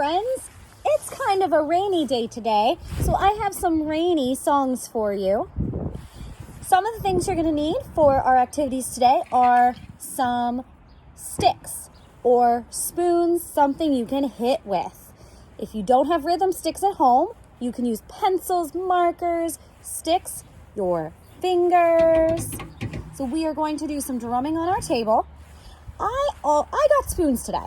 friends. It's kind of a rainy day today, so I have some rainy songs for you. Some of the things you're going to need for our activities today are some sticks or spoons, something you can hit with. If you don't have rhythm sticks at home, you can use pencils, markers, sticks, your fingers. So we are going to do some drumming on our table. I got spoons today.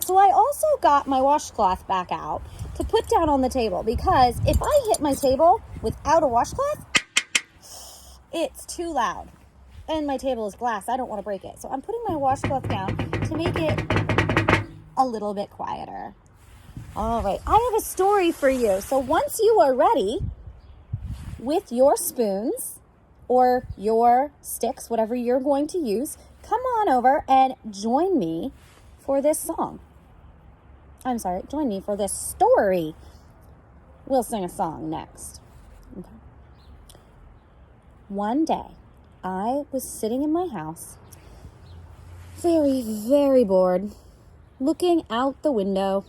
So I also got my washcloth back out to put down on the table, because if I hit my table without a washcloth, it's too loud. And my table is glass. I don't want to break it. So I'm putting my washcloth down to make it a little bit quieter. All right, I have a story for you. So once you are ready with your spoons or your sticks, whatever you're going to use, come on over and join me for this song. Join me for this story. We'll sing a song next. Okay. One day, I was sitting in my house, very, very bored, looking out the window,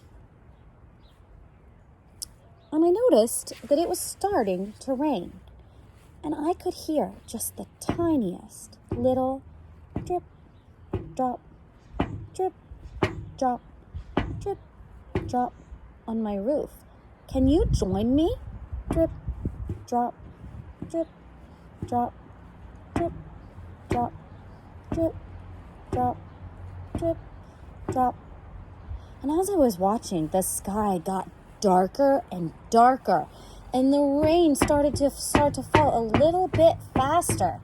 and I noticed that it was starting to rain, and I could hear just the tiniest little drip, drop, drip, drop, drip, drop on my roof. Can you join me? Drip, drop, drip, drop, drip, drop, drip, drop, drip, drop. And as I was watching, the sky got darker and darker, and the rain started to fall a little bit faster.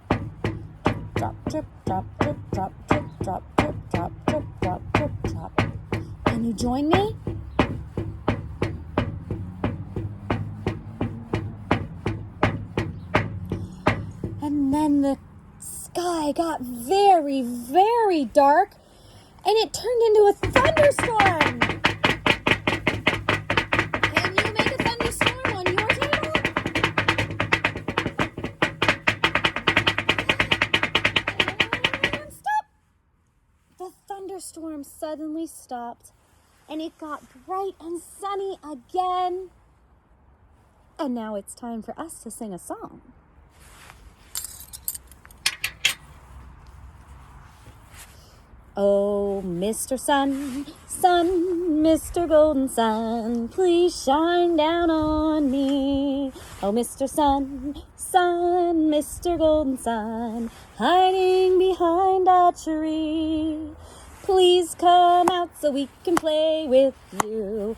Drop, drip, drop, drip, drop, drip, drop, drip, drop, drip, drop, drip, drop. Can you join me? And then the sky got very, very dark, and it turned into a thunderstorm. Can you make a thunderstorm on your table? And stop! The thunderstorm suddenly stopped, and it got bright and sunny again. And now it's time for us to sing a song. Oh, Mr. Sun, Mr. Golden Sun, please shine down on me. Oh, Mr. Sun, Mr. Golden Sun, hiding behind a tree. Please come out so we can play with you.